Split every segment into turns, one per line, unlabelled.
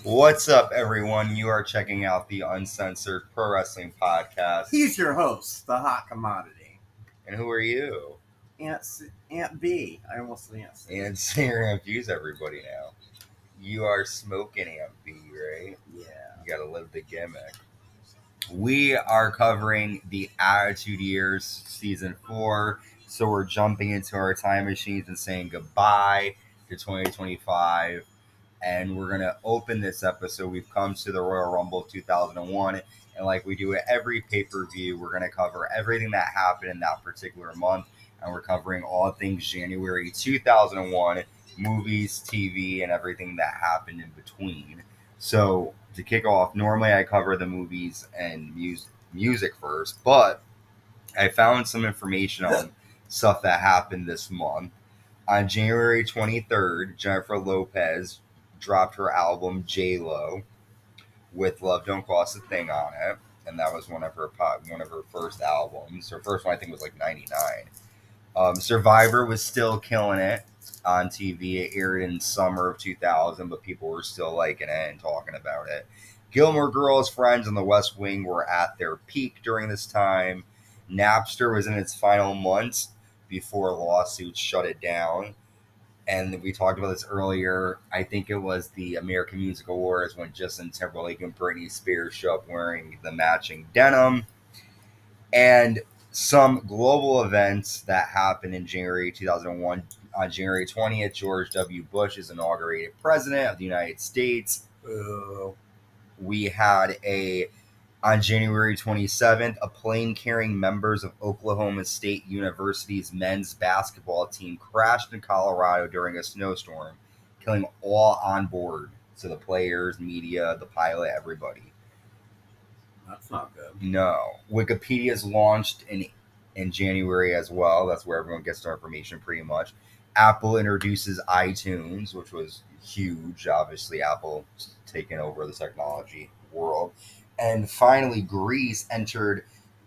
What's up, everyone? You are checking out the Uncensored Pro Wrestling Podcast.
He's your host, the hot commodity.
And who are you?
Aunt B. I almost said Aunt C.
And you're going to confuse everybody now. You are smoking Aunt B, right?
Yeah.
You got to live the gimmick. We are covering the Attitude Years Season 4. So we're jumping into our time machines and saying goodbye to 2025. And we're going to open this episode. We've come to the Royal Rumble 2001. And like we do at every pay-per-view, we're going to cover everything that happened in that particular month. And we're covering all things January 2001, movies, TV, and everything that happened in between. So to kick off, normally I cover the movies and music first, but I found some information on stuff that happened this month. On January 23rd, Jennifer Lopez dropped her album J-Lo with Love Don't Cost a Thing on it, and that was one of her first albums. Her first one I think was like 99. Survivor was still killing it on TV. It aired in summer of 2000, but people were still liking it and talking about it. Gilmore Girls, Friends, and The West Wing were at their peak during this time. Napster was in its final months before lawsuits shut it down. And we talked about this earlier. I think it was the American Music Awards when Justin Timberlake and Britney Spears show up wearing the matching denim. And some global events that happened in January 2001. On January 20th, George W. Bush is inaugurated president of the United States. We had on January 27th, a plane carrying members of Oklahoma State University's men's basketball team crashed in Colorado during a snowstorm, killing all on board. So the players, media, the pilot, everybody.
That's not good.
No. Wikipedia's launched in January as well. That's where everyone gets their information pretty much. Apple introduces iTunes, which was huge. Obviously, Apple taking over the technology world. And finally, Greece entered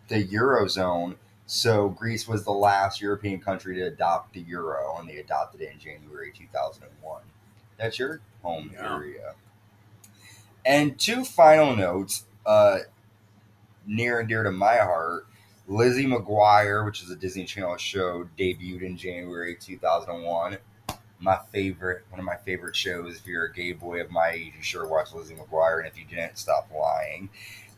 the Eurozone. So Greece was the last European country to adopt the Euro, and they adopted it in January 2001. That's your home area. And two final notes, near and dear to my heart. Lizzie McGuire, which is a Disney Channel show, debuted in January 2001. One of my favorite shows. If you're a gay boy of my age, you sure watch Lizzie McGuire, and if you didn't, stop lying.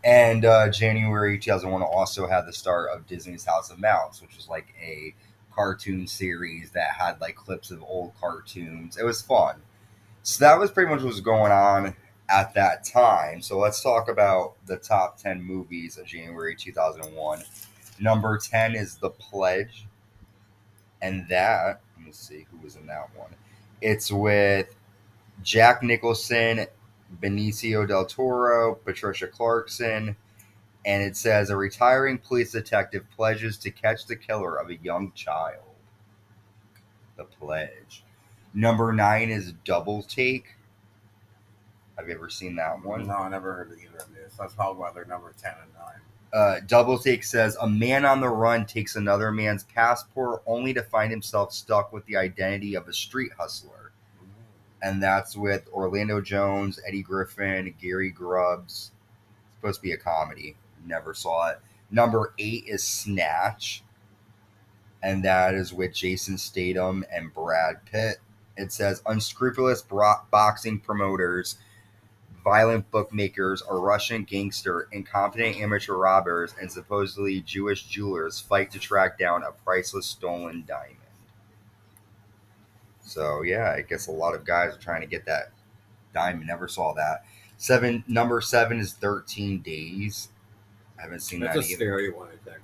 And January 2001 also had the start of Disney's House of Mouse, which was like a cartoon series that had like clips of old cartoons. It was fun. So that was pretty much what was going on at that time. So let's talk about the top 10 movies of January 2001. Number 10 is The Pledge. And that, let me see who was in that one. It's with Jack Nicholson, Benicio del Toro, Patricia Clarkson, and it says a retiring police detective pledges to catch the killer of a young child. The Pledge. Number 9 is Double Take. Have you ever seen that one?
No, I never heard of either of these. That's probably why they're number 10 and
9. Double Take says a man on the run takes another man's passport only to find himself stuck with the identity of a street hustler. And that's with Orlando Jones, Eddie Griffin, Gary Grubbs. It's supposed to be a comedy. Never saw it. Number 8 is Snatch. And that is with Jason Statham and Brad Pitt. It says unscrupulous boxing promoters, violent bookmakers, a Russian gangster, incompetent amateur robbers, and supposedly Jewish jewelers fight to track down a priceless stolen diamond. So yeah, I guess a lot of guys are trying to get that diamond. Never saw that. Number 7 is 13 Days. I haven't seen that either.
That's a scary one, I think.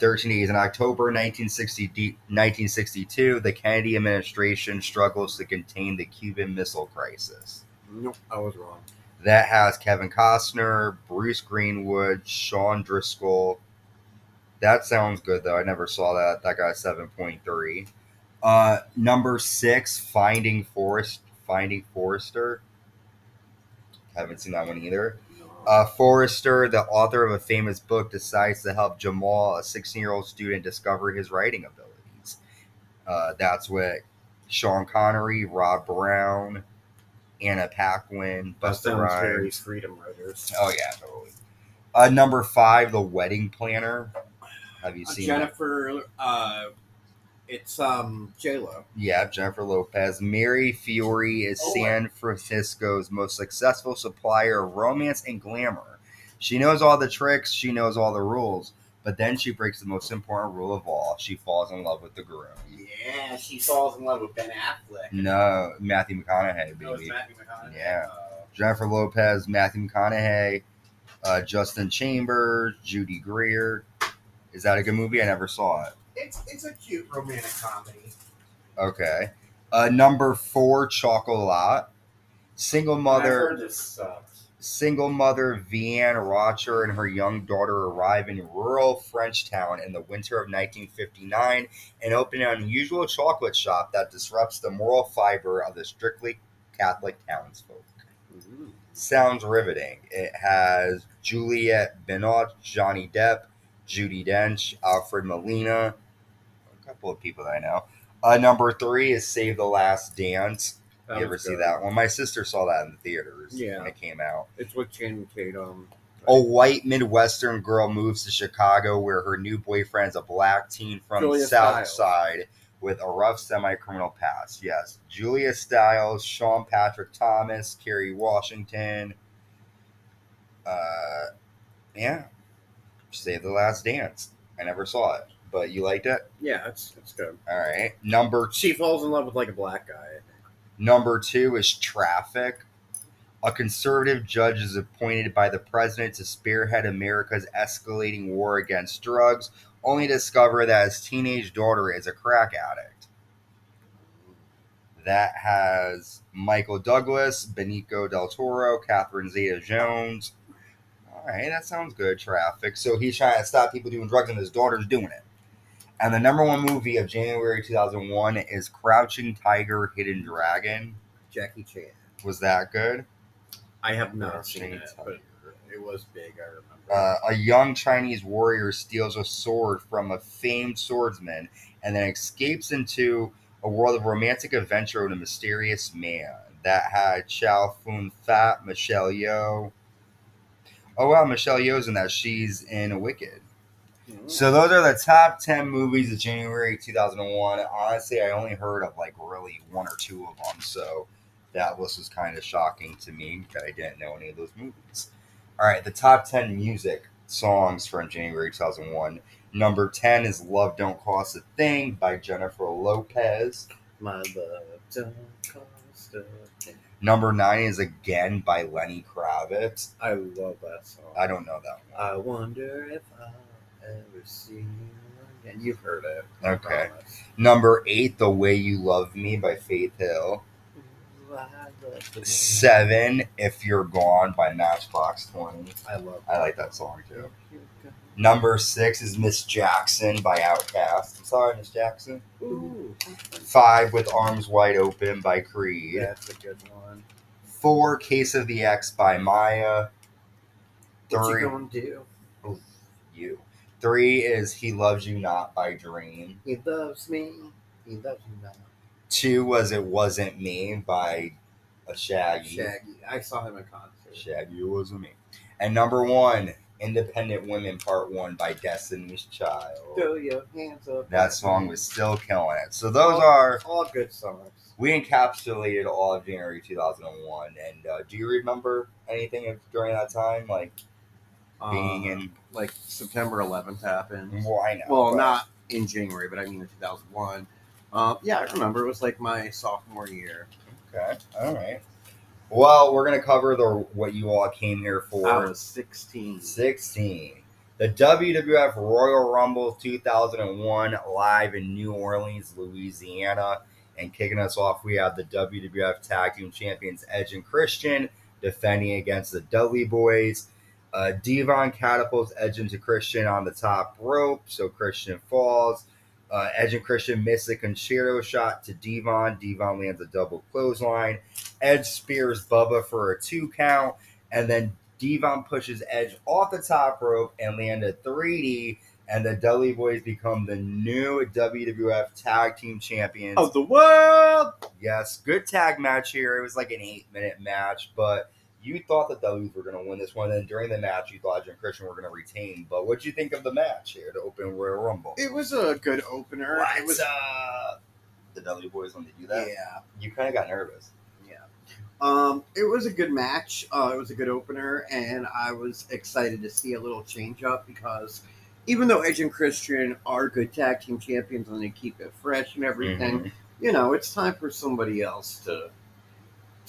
13 Days. In October 1962, the Kennedy administration struggles to contain the Cuban Missile Crisis.
Nope, I was wrong.
That has Kevin Costner, Bruce Greenwood, Sean Driscoll. That sounds good, though. I never saw that. That got 7.3. Number 6, Finding Forrester. Haven't seen that one either. Forrester, the author of a famous book, decides to help Jamal, a 16-year-old student, discover his writing abilities. That's with Sean Connery, Rob Brown. Anna Paquin,
That
Busta
sounds very
Rhymes.
Freedom Riders.
Oh yeah, totally. Number 5, The Wedding Planner. Have you seen that?
Jennifer, it's J-Lo.
Yeah, Jennifer Lopez. Mary Fiore is San Francisco's most successful supplier of romance and glamour. She knows all the tricks, she knows all the rules, but then she breaks the most important rule of all. She falls in love with the groom.
Yeah, she falls in love with Ben Affleck.
No, Matthew McConaughey, baby.
Oh, it's Matthew McConaughey.
Yeah. Jennifer Lopez, Matthew McConaughey, Justin Chambers, Judy Greer. Is that a good movie? I never saw it.
It's a cute romantic comedy.
Okay. Number 4, Chocolat. Single
I've
mother.
heard this sucks.
Single mother Vianne Rocher and her young daughter arrive in rural Frenchtown in the winter of 1959 and open an unusual chocolate shop that disrupts the moral fiber of the strictly Catholic townsfolk.
Ooh.
Sounds riveting. It has Juliette Benoit, Johnny Depp, Judi Dench, Alfred Molina, a couple of people that I know. Number 3 is Save the Last Dance. You ever see that one? My sister saw that in the theaters when it came out.
It's with Channing Tatum.
A white Midwestern girl moves to Chicago where her new boyfriend is a black teen from
Julia
South
Stiles.
Side with a rough semi-criminal past. Yes. Julia Stiles, Sean Patrick Thomas, Kerry Washington. Yeah. Save the Last Dance. I never saw it, but you liked it?
Yeah, it's good.
All right.
She falls in love with like a black guy, I think.
Number 2 is Traffic. A conservative judge is appointed by the president to spearhead America's escalating war against drugs, only to discover that his teenage daughter is a crack addict. That has Michael Douglas, Benicio del Toro, Catherine Zeta-Jones. All right, that sounds good, Traffic. So he's trying to stop people doing drugs and his daughter's doing it. And the number 1 movie of January 2001 is Crouching Tiger, Hidden Dragon.
Jackie Chan.
Was that good?
I have not
Crouching
seen it,
Tiger.
but it was big, I remember.
A young Chinese warrior steals a sword from a famed swordsman and then escapes into a world of romantic adventure with a mysterious man. That had Chow Fun Fat, Michelle Yeoh. Oh wow, Michelle Yeoh's in that. She's in Wicked. So those are the top 10 movies of January 2001. Honestly, I only heard of like really 1 or 2 of them, so that list was kind of shocking to me that I didn't know any of those movies. All right, the top 10 music songs from January 2001. Number 10 is Love Don't Cost a Thing by Jennifer Lopez.
My love don't cost a thing.
Number 9 is Again by Lenny Kravitz.
I love that song.
I don't know that one.
I wonder if I'll ever see you again. You've heard it.
Okay. Number 8, The Way You Love Me by Faith Hill. 7, If You're Gone by Matchbox 20. I like that song too. Number 6 is Miss Jackson by Outkast. I'm sorry, Miss Jackson.
Ooh.
5, With Arms Wide Open by Creed.
That's a good one.
4, Case of the X by Maya.
What
3,
you gonna do?
3 is He Loves You Not by Dream.
He loves me. He loves you not.
2 was It Wasn't Me by Shaggy.
I saw him in concert.
Shaggy, It Wasn't Me. And number 1, Independent Women Part 1 by Destiny's Child.
Throw your hands up.
That song was still killing it. So those are,
all good songs.
we encapsulated all of January 2001. And do you remember anything during that time? Like being in...
Like September 11th happened.
Well, I know.
Well, not in January, but I mean in 2001. Yeah, I remember. It was like my sophomore year.
Okay, all right. Well, we're going to cover what you all came here for.
I was 16.
16. The WWF Royal Rumble 2001 live in New Orleans, Louisiana. And kicking us off, we have the WWF Tag Team Champions Edge and Christian defending against the Dudley Boyz. Devon catapults Edge into Christian on the top rope, so Christian falls. Edge and Christian miss a concerto shot to Devon. Devon lands a double clothesline. Edge spears Bubba for a 2 count, and then Devon pushes Edge off the top rope and lands a 3D, And the Dudley Boyz become the new WWF Tag Team Champions
of the world.
Yes, good tag match here. It was like an 8-minute match, but you thought the Dudleys were going to win this one. And during the match, you thought Edge and Christian were going to retain. But what did you think of the match here to open Royal Rumble?
It was a good opener.
What?
It was
The Dudley Boyz when they do that?
Yeah.
You kind of got nervous.
It was a good match. It was a good opener, and I was excited to see a little change up because even though Edge and Christian are good tag team champions and they keep it fresh and everything, it's time for somebody else to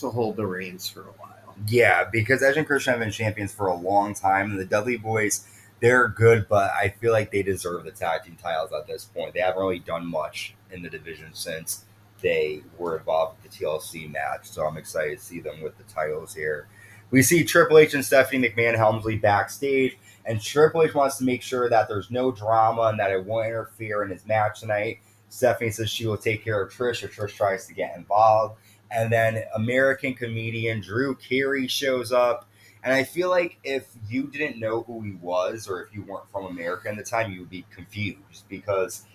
hold the reins for a while.
Yeah, because Edge and Christian have been champions for a long time, and the Dudley Boyz, they're good, but I feel like they deserve the tag team titles at this point. They haven't really done much in the division since they were involved with the TLC match, so I'm excited to see them with the titles here. We see Triple H and Stephanie McMahon-Helmsley backstage, and Triple H wants to make sure that there's no drama and that it won't interfere in his match tonight. Stephanie says she will take care of Trish if Trish tries to get involved. And then American comedian Drew Carey shows up. And I feel like if you didn't know who he was, or if you weren't from America at the time, you would be confused because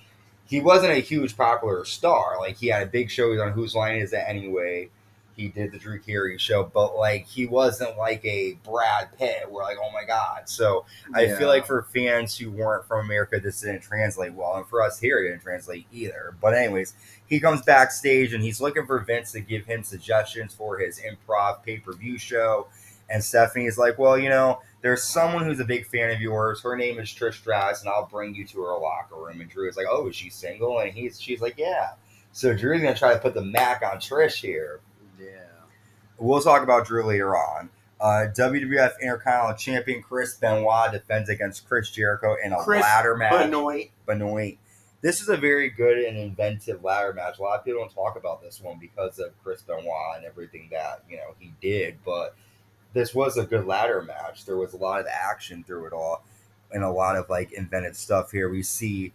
he wasn't a huge popular star. Like, he had a big show on Whose Line Is It Anyway? He did the Drew Carey show, but like he wasn't like a Brad Pitt. We're like, oh my God. So I feel like for fans who weren't from America, this didn't translate well. And for us here, it didn't translate either. But anyways, he comes backstage and he's looking for Vince to give him suggestions for his improv pay-per-view show. And Stephanie's like, well, there's someone who's a big fan of yours. Her name is Trish Stratus, and I'll bring you to her locker room. And Drew is like, oh, is she single? And she's like, yeah. So Drew's going to try to put the Mac on Trish here.
Yeah.
We'll talk about Drew later on. WWF Intercontinental Champion Chris Benoit defends against Chris Jericho in a ladder match. Benoit. This is a very good and inventive ladder match. A lot of people don't talk about this one because of Chris Benoit and everything that he did, but this was a good ladder match. There was a lot of action through it all and a lot of like inventive stuff here. We see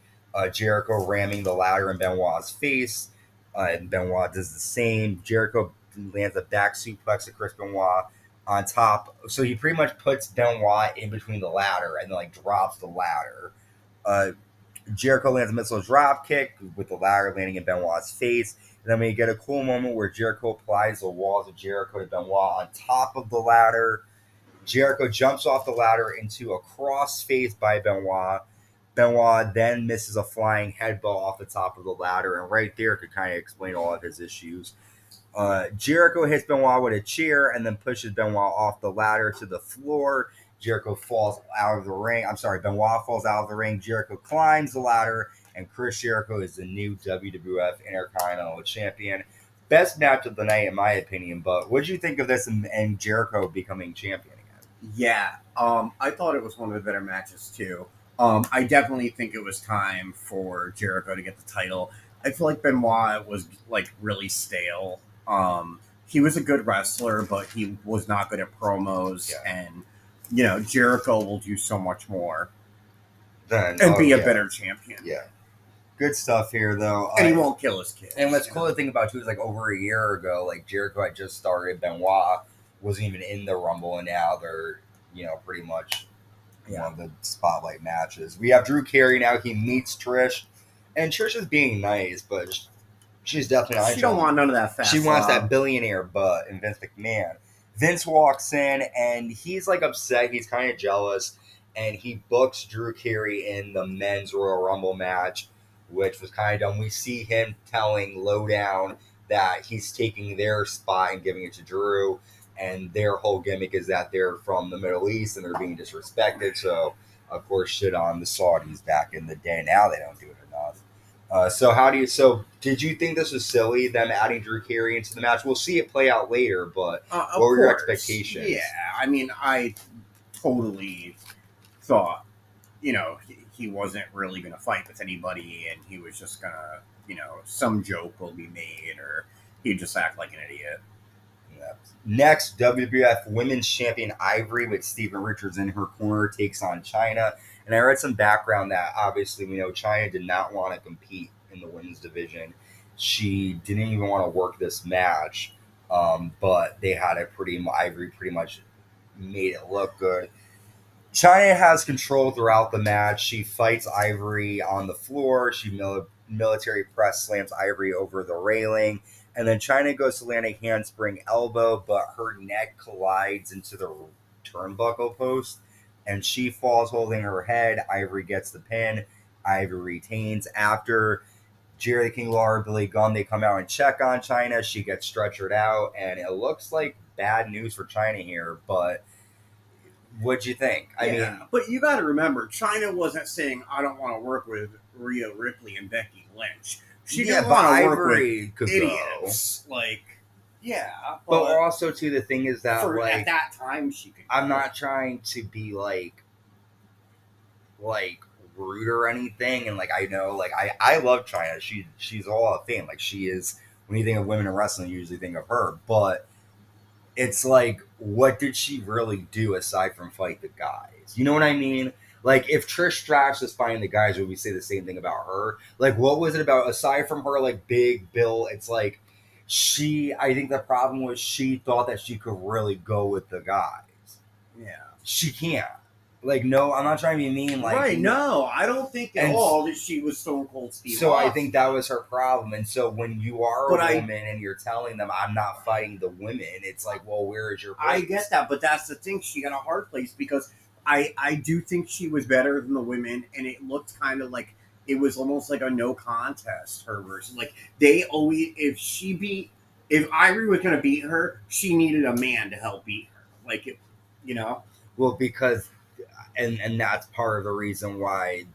Jericho ramming the ladder in Benoit's face. And Benoit does the same. Jericho lands a back suplex to Chris Benoit on top. So he pretty much puts Benoit in between the ladder and then like drops the ladder. Jericho lands a missile drop kick with the ladder landing in Benoit's face. And then we get a cool moment where Jericho applies the walls of Jericho to Benoit on top of the ladder. Jericho jumps off the ladder into a crossface by Benoit. Benoit then misses a flying headbutt off the top of the ladder, and right there could kind of explain all of his issues. Jericho hits Benoit with a chair and then pushes Benoit off the ladder to the floor. Jericho falls out of the ring. Benoit falls out of the ring. Jericho climbs the ladder, and Chris Jericho is the new WWF Intercontinental Champion. Best match of the night, in my opinion, but what did you think of this and Jericho becoming champion again?
Yeah, I thought it was one of the better matches, too. I definitely think it was time for Jericho to get the title. I feel like Benoit was like really stale. He was a good wrestler, but he was not good at promos. Yeah. And, Jericho will do so much more and be a better champion.
Yeah. Good stuff here, though.
And he won't kill his kid.
And what's cool to think about, too, is like over a year ago, like Jericho had just started. Benoit wasn't even in the Rumble, and now they're, pretty much one of the spotlight matches. We have Drew Carey now. He meets Trish, and Trish is being nice, but she's definitely not.
She don't want none of that fast.
She wants that billionaire butt and Vince McMahon. Vince walks in, and he's like upset. He's kind of jealous, and he books Drew Carey in the men's Royal Rumble match, which was kind of dumb. We see him telling Lowdown that he's taking their spot and giving it to Drew. And their whole gimmick is that they're from the Middle East and they're being disrespected. So, of course, shit on the Saudis back in the day. Now they don't do it enough. So did you think this was silly, them adding Drew Carey into the match? We'll see it play out later, but what were your expectations?
Yeah, I mean, I totally thought, he wasn't really going to fight with anybody and he was just going to, some joke will be made or he'd just act like an idiot.
Next, WWF Women's Champion Ivory with Steven Richards in her corner takes on Chyna. And I read some background that obviously we know Chyna did not want to compete in the women's division. She didn't even want to work this match, but they had Ivory pretty much made it look good. Chyna has control throughout the match. She fights Ivory on the floor. She military press slams Ivory over the railing. And then Chyna goes to land a handspring elbow, but her neck collides into the turnbuckle post. And she falls holding her head. Ivory gets the pin. Ivory retains. After Jerry the King Lawler, Billy Gunn, they come out and check on Chyna. She gets stretchered out. And it looks like bad news for Chyna here, but what'd you think? I mean,
but you got to remember, Chyna wasn't saying, "I don't want to work with Rhea Ripley and Becky Lynch." She didn't want to work with idiots. Like,
but also too, the thing is that
at that time she could.
I'm not trying to be like rude or anything, and I know I love Chyna. She's all a fan. Like, she is. When you think of women in wrestling, you usually think of her, but it's like, what did she really do aside from fight the guys? You know what I mean? Like, if Trish Stratus was fighting the guys, would we say the same thing about her? Like, what was it about, aside from her, big Bill? It's like, I think the problem was she thought that she could really go with the guys.
Yeah.
She can't. No, I'm not trying to be mean.
Right, no, I don't think at all that she was Stone Cold Steve
So
Austin.
I think that was her problem. And so when you are a woman and you're telling them, I'm not fighting the women, it's like, well, where is your place?
I get that, but that's the thing. She got a hard place because I do think she was better than the women, and it looked kind of like it was almost like a no contest, her versus. Like, they always, if Ivory was going to beat her, she needed a man to help beat her.
Well, because... And that's part of the reason why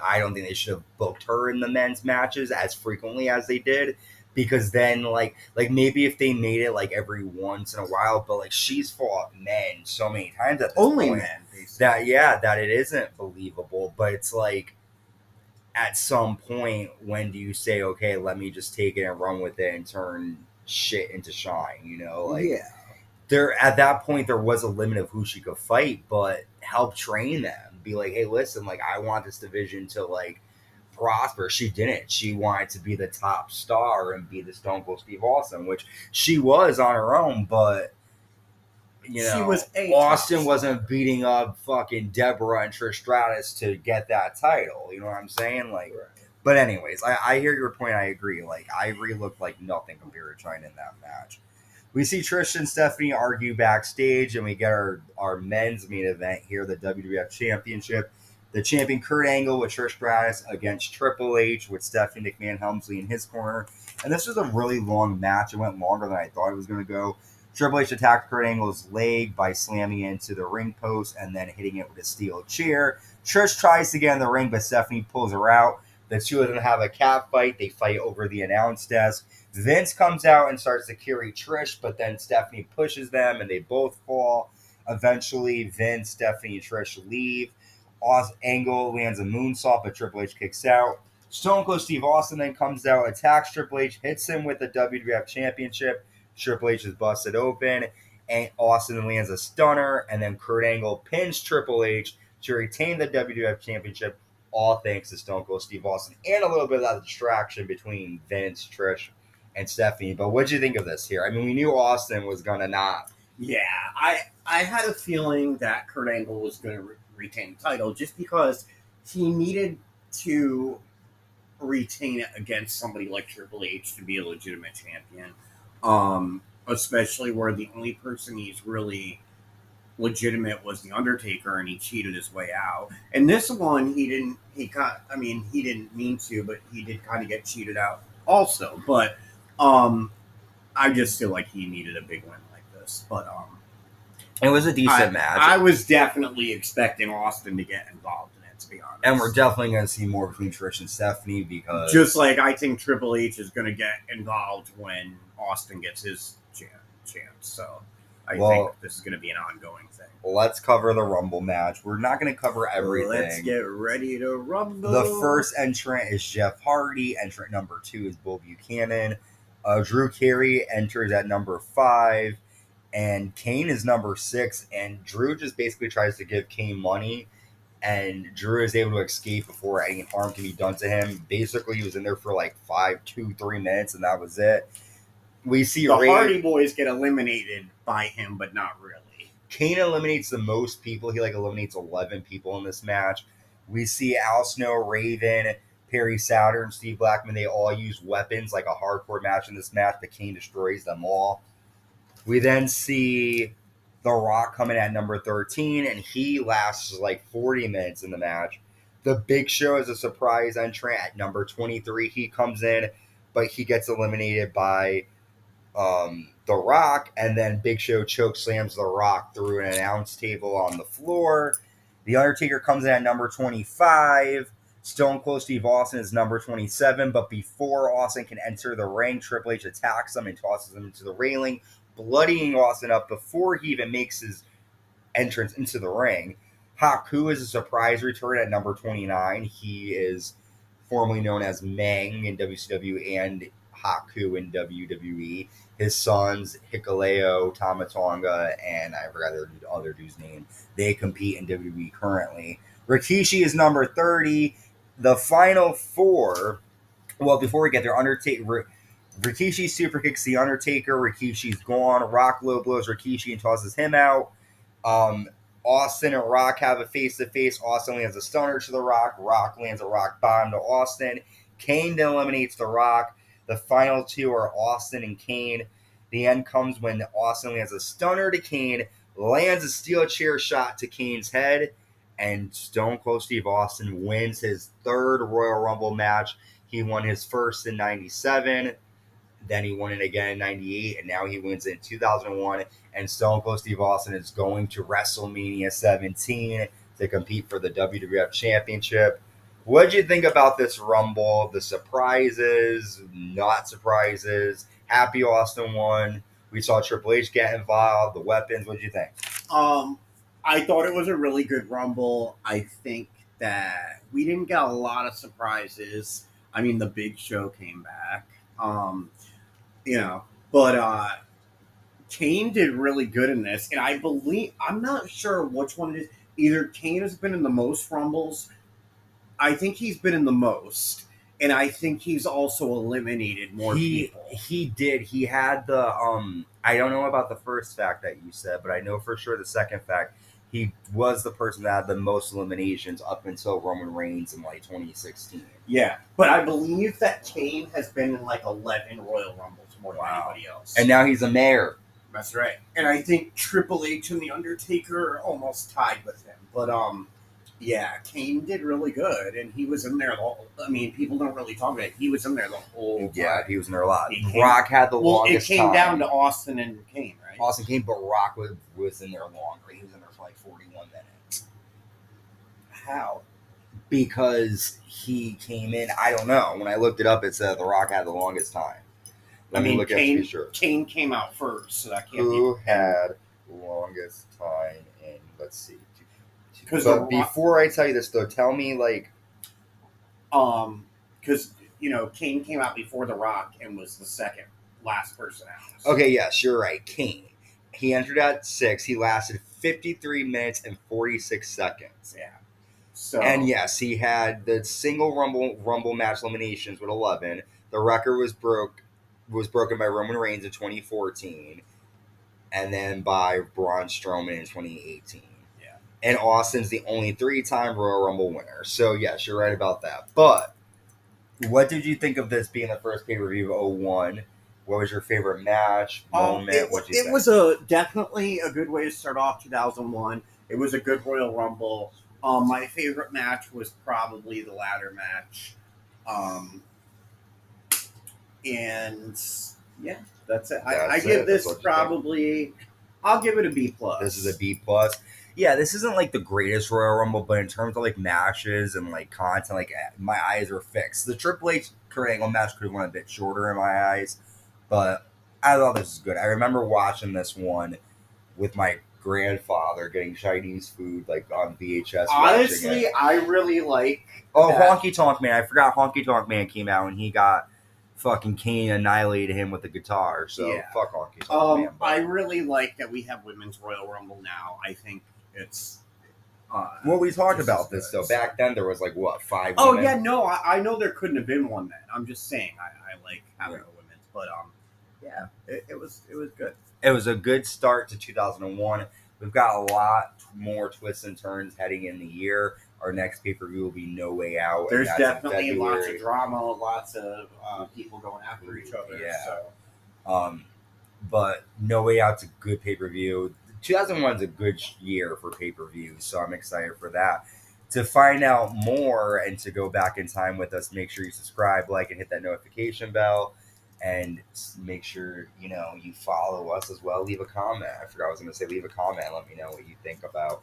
I don't think they should have booked her in the men's matches as frequently as they did, because then maybe if they made it every once in a while, but she's fought men so many times at this
only
point
men basically.
that it isn't believable. But it's like, at some point, when do you say, okay, let me just take it and run with it and turn shit into shine? There, at that point, there was a limit of who she could fight, but help train them. Be like, hey, listen, I want this division to prosper. She didn't. She wanted to be the top star and be the Stone Cold Steve Austin, which she was on her own, but she was Austin wasn't beating up fucking Deborah and Trish Stratus to get that title. You know what I'm saying? Right. But anyways, I hear your point. I agree. Ivory looked like nothing compared to Chyna in that match. We see Trish and Stephanie argue backstage, and we get our men's main event here, the WWF Championship. The champion Kurt Angle with Trish Stratus against Triple H with Stephanie McMahon-Helmsley in his corner. And this was a really long match. It went longer than I thought it was going to go. Triple H attacked Kurt Angle's leg by slamming it into the ring post and then hitting it with a steel chair. Trish tries to get in the ring, but Stephanie pulls her out. The two of them have a cat fight. They fight over the announce desk. Vince comes out and starts to carry Trish, but then Stephanie pushes them and they both fall. Eventually, Vince, Stephanie, and Trish leave. Angle lands a moonsault, but Triple H kicks out. Stone Cold Steve Austin then comes out, attacks Triple H, hits him with the WWF Championship. Triple H is busted open, and Austin lands a stunner, and then Kurt Angle pins Triple H to retain the WWF Championship, all thanks to Stone Cold Steve Austin, and a little bit of that distraction between Vince, Trish, and Stephanie. But what did you think of this here? I mean, we knew Austin was going to not.
Yeah, I had a feeling that Kurt Angle was going to retain the title just because he needed to retain it against somebody like Triple H to be a legitimate champion. Especially where the only person he's really legitimate was the Undertaker, and he cheated his way out. And this one, he didn't mean to, but he did kind of get cheated out also. But I just feel like he needed a big win like this. But
it was a decent match.
I was definitely expecting Austin to get involved in it, to be honest.
And we're definitely going to see more between Trish and Stephanie, because
just like I think Triple H is going to get involved when Austin gets his chance. So I think this is going to be an ongoing thing.
Let's cover the Rumble match. We're not going to cover everything.
Let's get ready to rumble.
The first entrant is Jeff Hardy. Entrant number 2 is Bull Buchanan. Drew Carey enters at number 5. And Kane is number 6. And Drew just basically tries to give Kane money. And Drew is able to escape before any harm can be done to him. Basically, he was in there for 3 minutes, and that was it. We see
the Hardy Boys get eliminated by him, but not really.
Kane eliminates the most people. He eliminates 11 people in this match. We see Al Snow, Raven, Perry Saturn, Steve Blackman. They all use weapons like a hardcore match in this match, but Kane destroys them all. We then see The Rock coming at number 13, and he lasts 40 minutes in the match. The Big Show is a surprise entrant at number 23. He comes in, but he gets eliminated by The Rock, and then Big Show choke slams The Rock through an announce table on the floor. The Undertaker comes in at number 25. Stone Cold Steve Austin is number 27, but before Austin can enter the ring, Triple H attacks him and tosses him into the railing, bloodying Austin up before he even makes his entrance into the ring. Haku is a surprise return at number 29. He is formerly known as Meng in WCW and Haku in WWE. His sons, Hikuleo, Tamatonga, and I forgot the other dude's name. They compete in WWE currently. Rikishi is number 30. The final four, well, before we get there, Rikishi super kicks the Undertaker. Rikishi's gone. Rock low blows Rikishi and tosses him out. Austin and Rock have a face-to-face. Austin lands a stunner to the Rock. Rock lands a rock bottom to Austin. Kane then eliminates the Rock. The final two are Austin and Kane. The end comes when Austin lands a stunner to Kane, lands a steel chair shot to Kane's head, and Stone Cold Steve Austin wins his third Royal Rumble match. He won his first in 97, then he won it again in 98, and now he wins it in 2001. And Stone Cold Steve Austin is going to WrestleMania 17 to compete for the WWF Championship. What did you think about this Rumble? The surprises, not surprises. Happy Austin won. We saw Triple H get involved. The weapons. What did you think?
I thought it was a really good Rumble. I think that we didn't get a lot of surprises. I mean, the Big Show came back. But Kane did really good in this, and I'm not sure which one it is. Either Kane has been in the most Rumbles. I think he's been in the most, and I think he's also eliminated more people.
He did. He had the I don't know about the first fact that you said, but I know for sure the second fact. He was the person that had the most eliminations up until Roman Reigns in 2016.
Yeah, but I believe that Kane has been in 11 Royal Rumbles more than anybody else.
And now he's a mayor.
That's right. And I think Triple H and The Undertaker are almost tied with him. But yeah, Kane did really good, and he was in there people don't really talk about it. He was in there the whole time. Yeah,
he was in there a lot. Rock had the longest time.
It came down to Austin and Kane, right?
Austin Kane, but Rock was in there longer. He was in there for 41 minutes.
How?
Because he came in, I don't know. When I looked it up, it said The Rock had the longest time. Let me look at it to be sure.
Kane came out first, so that can't be.
Who had longest time in, let's see. But before I tell you this, though, tell me,
because, Kane came out before The Rock and was the second last person out.
Okay, yes, you're right. Kane. He entered at 6. He lasted 53 minutes and 46 seconds.
Yeah. So,
and yes, he had the single Rumble match eliminations with 11. The record was broken by Roman Reigns in 2014, and then by Braun Strowman in 2018.
Yeah.
And Austin's the only 3-time Royal Rumble winner. So yes, you're right about that. But what did you think of this being the first pay-per-view of 01? What was your favorite match, moment?
It was definitely a good way to start off 2001. It was a good Royal Rumble. My favorite match was probably the ladder match. And yeah, that's it. I give this probably, I'll give it a B+.
This is a B+. Yeah, this isn't the greatest Royal Rumble, but in terms of matches and content, my eyes are fixed. The Triple H Kurt Angle match could have went a bit shorter in my eyes, but I thought this was good. I remember watching this one with my grandfather getting Chinese food on VHS.
Honestly, I really like.
Oh, that. Honky Tonk Man! I forgot Honky Tonk Man came out and he got fucking Kane annihilated him with the guitar. So yeah. Fuck Honky Tonk Man.
I really like that we have Women's Royal Rumble now. I think it's.
Well, we talked about this though. Back then there was 5.
Oh
women?
Yeah, no, I know there couldn't have been one then. I'm just saying I like having a women's, but yeah, it was good.
It was a good start to 2001. We've got a lot more twists and turns heading in the year. Our next pay-per-view will be No Way Out.
There's
and that's in
definitely lots of
February.
drama, lots of people going after each other.
Yeah.
So.
But No Way Out's a good pay-per-view. 2001 is a good year for pay-per-views, so I'm excited for that. To find out more and to go back in time with us, make sure you subscribe, like, and hit that notification bell. And make sure, you follow us as well. Leave a comment. I forgot I was going to say leave a comment. Let me know what you think about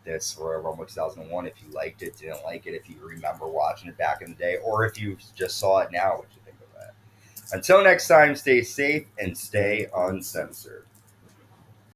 this Royal Rumble 2001. If you liked it, didn't like it, if you remember watching it back in the day, or if you just saw it now, what you think of that. Until next time, stay safe and stay uncensored.